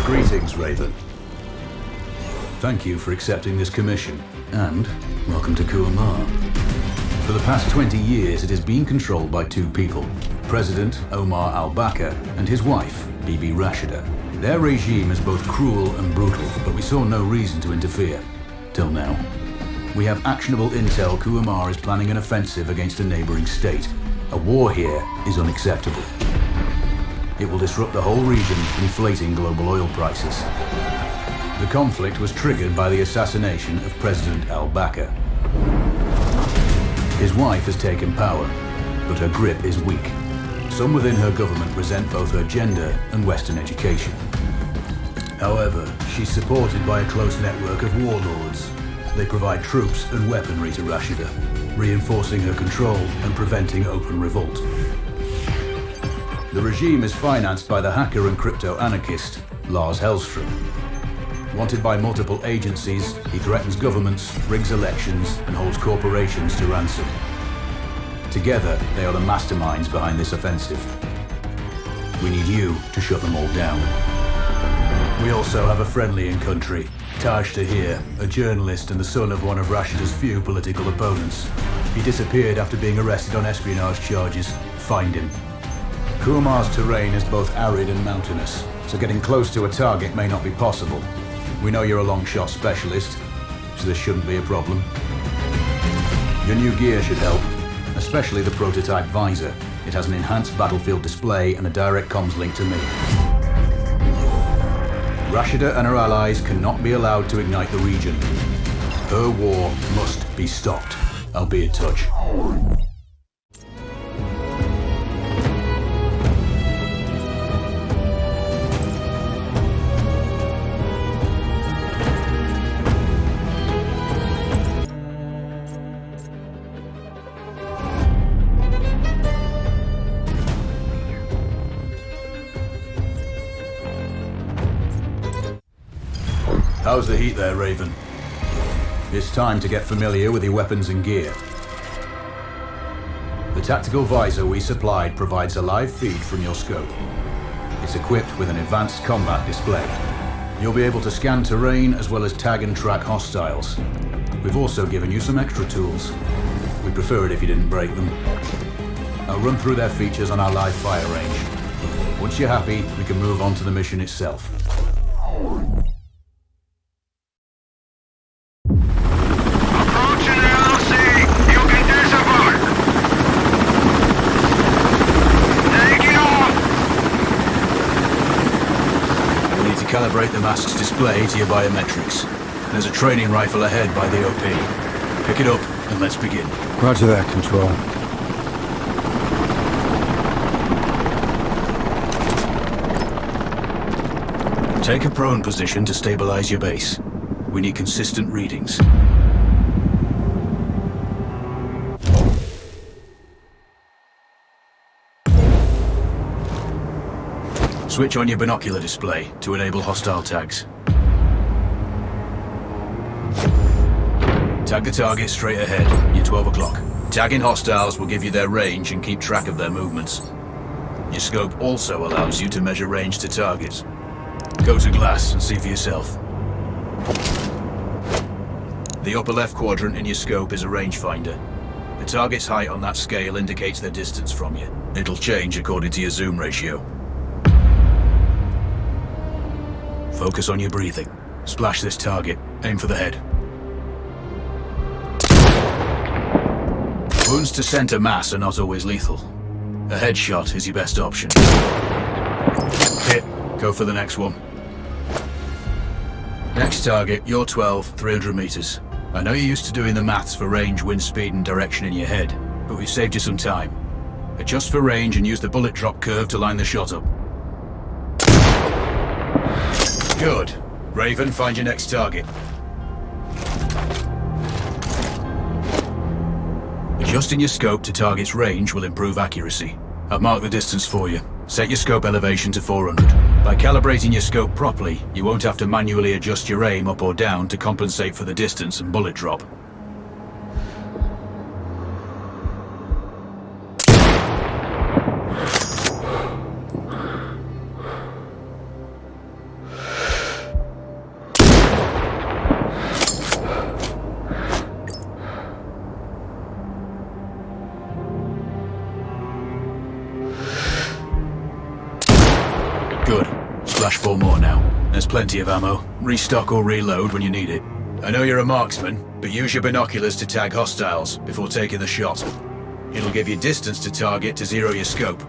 Greetings, Raven. Thank you for accepting this commission, and welcome to Kuamar. For the past 20 years, it has been controlled by two people, President Omar al-Bakr and his wife, Bibi Rashida. Their regime is both cruel and brutal, but we saw no reason to interfere. Till now. We have actionable intel Kuamar is planning an offensive against a neighboring state. A war here is unacceptable. It will disrupt the whole region, inflating global oil prices. The conflict was triggered by the assassination of President al-Bakr. His wife has taken power, but her grip is weak. Some within her government resent both her gender and Western education. However, she's supported by a close network of warlords. They provide troops and weaponry to Rashida, reinforcing her control and preventing open revolt. The regime is financed by the hacker and crypto-anarchist, Lars Hellstrom. Wanted by multiple agencies, he threatens governments, rigs elections, and holds corporations to ransom. Together, they are the masterminds behind this offensive. We need you to shut them all down. We also have a friendly in country, Taj Tahir, a journalist and the son of one of Rashida's few political opponents. He disappeared after being arrested on espionage charges. Find him. Kuamar's terrain is both arid and mountainous, so getting close to a target may not be possible. We know you're a long shot specialist, so this shouldn't be a problem. Your new gear should help, especially the prototype visor. It has an enhanced battlefield display and a direct comms link to me. Rashida and her allies cannot be allowed to ignite the region. Her war must be stopped. I'll be in touch. How's the heat there, Raven? It's time to get familiar with your weapons and gear. The tactical visor we supplied provides a live feed from your scope. It's equipped with an advanced combat display. You'll be able to scan terrain as well as tag and track hostiles. We've also given you some extra tools. We'd prefer it if you didn't break them. I'll run through their features on our live fire range. Once you're happy, we can move on to the mission itself. Calibrate the mask's display to your biometrics. There's a training rifle ahead by the OP. Pick it up and let's begin. Roger that, Control. Take a prone position to stabilize your base. We need consistent readings. Switch on your binocular display to enable hostile tags. Tag the target straight ahead. You're 12 o'clock. Tagging hostiles will give you their range and keep track of their movements. Your scope also allows you to measure range to targets. Go to glass and see for yourself. The upper left quadrant in your scope is a rangefinder. The target's height on that scale indicates their distance from you. It'll change according to your zoom ratio. Focus on your breathing. Splash this target. Aim for the head. Wounds to center mass are not always lethal. A headshot is your best option. Hit. Go for the next one. Next target, you're 12, 300 meters. I know you're used to doing the maths for range, wind speed, and direction in your head, but we've saved you some time. Adjust for range and use the bullet drop curve to line the shot up. Good. Raven, find your next target. Adjusting your scope to target's range will improve accuracy. I've marked the distance for you. Set your scope elevation to 400. By calibrating your scope properly, you won't have to manually adjust your aim up or down to compensate for the distance and bullet drop. Splash 4 more now. There's plenty of ammo. Restock or reload when you need it. I know you're a marksman, but use your binoculars to tag hostiles before taking the shot. It'll give you distance to target to zero your scope.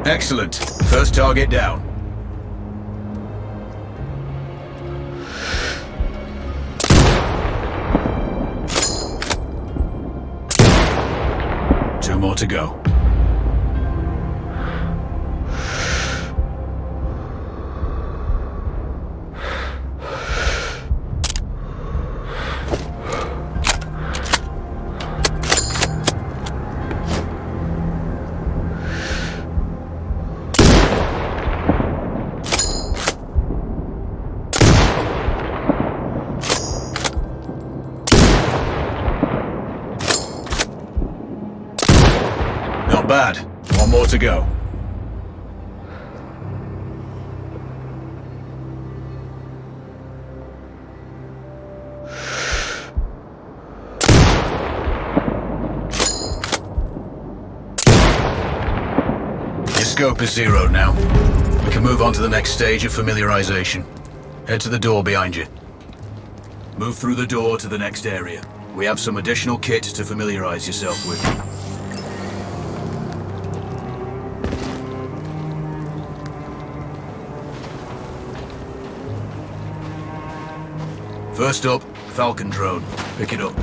Excellent. First target down. Two more to go. Not bad. One more to go. Your scope is zeroed now. We can move on to the next stage of familiarization. Head to the door behind you. Move through the door to the next area. We have some additional kit to familiarize yourself with. First up, Falcon drone. Pick it up.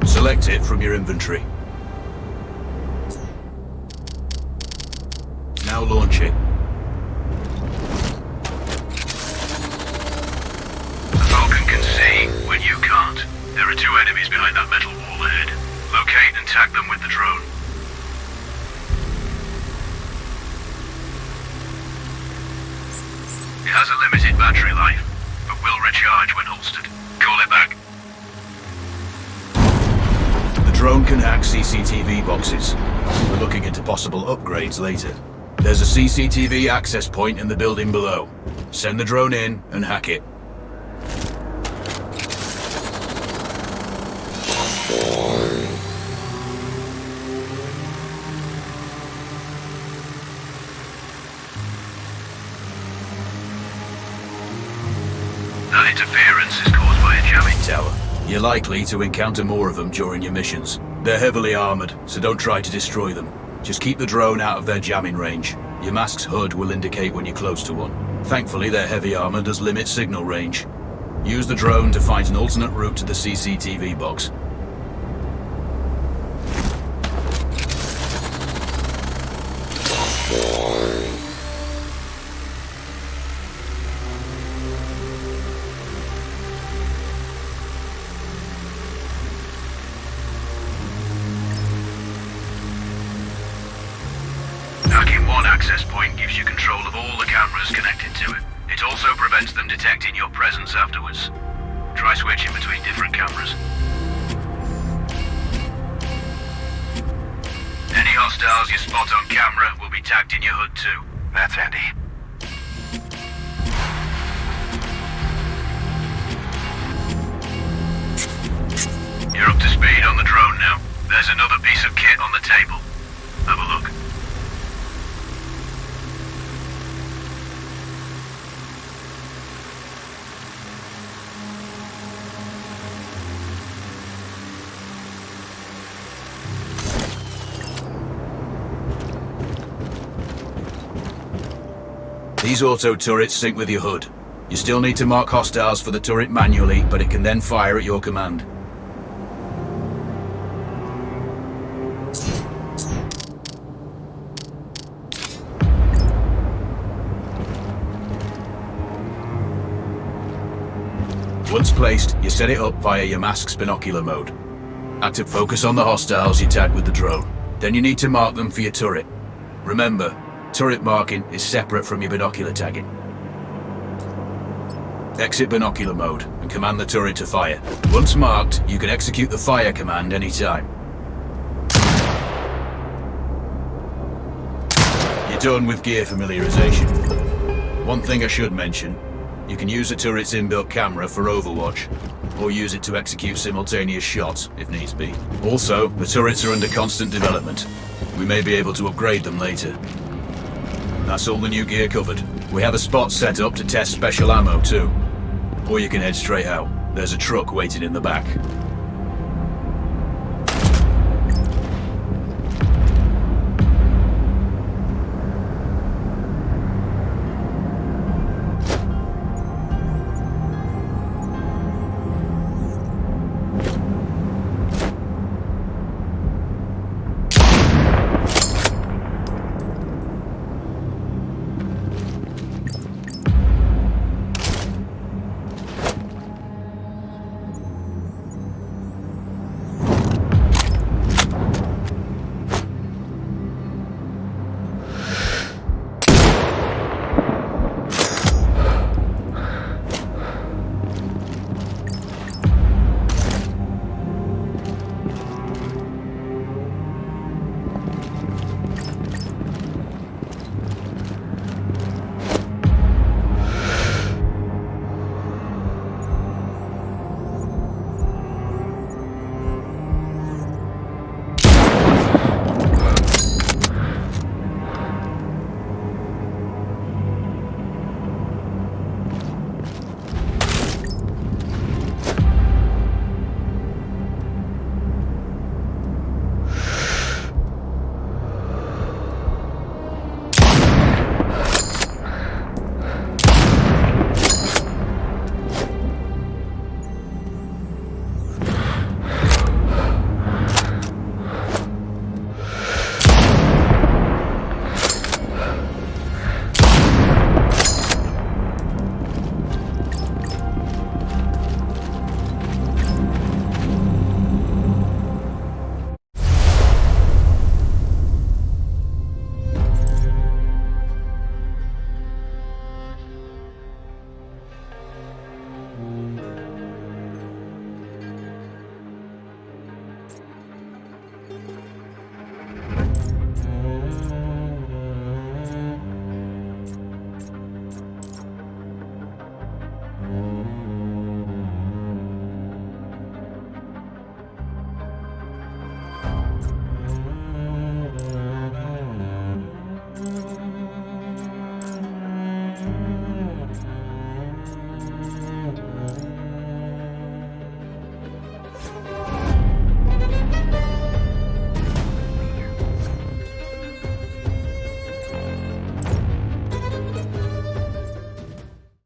Select it from your inventory. Now launch it. The Falcon can see when you can't. There are two enemies behind that metal wall ahead. Locate and tag them with the drone. It has a limited battery life, but will recharge when holstered. Call it back. The drone can hack CCTV boxes. We're looking into possible upgrades later. There's a CCTV access point in the building below. Send the drone in and hack it. That interference is caused by a jamming Tower. You're likely to encounter more of them during your missions. They're heavily armored, so don't try to destroy them. Just keep the drone out of their jamming range. Your mask's HUD will indicate when you're close to one. Thankfully, their heavy armor does limit signal range. Use the drone to find an alternate route to the CCTV box. Hacking one access point gives you control of all the cameras connected to it. It also prevents them detecting your presence afterwards. Try switching between different cameras. Any hostiles you spot on camera will be tagged in your HUD too. That's handy. You're up to speed on the drone now. There's another piece of kit on the table. Have a look. These auto turrets sync with your HUD. You still need to mark hostiles for the turret manually, but it can then fire at your command. Once placed, you set it up via your mask's binocular mode. Active focus on the hostiles you tag with the drone. Then you need to mark them for your turret. Remember, turret marking is separate from your binocular tagging. Exit binocular mode and command the turret to fire. Once marked, you can execute the fire command anytime. You're done with gear familiarization. One thing I should mention, you can use the turret's inbuilt camera for overwatch, or use it to execute simultaneous shots, if needs be. Also, the turrets are under constant development. We may be able to upgrade them later. That's all the new gear covered. We have a spot set up to test special ammo too. Or you can head straight out. There's a truck waiting in the back.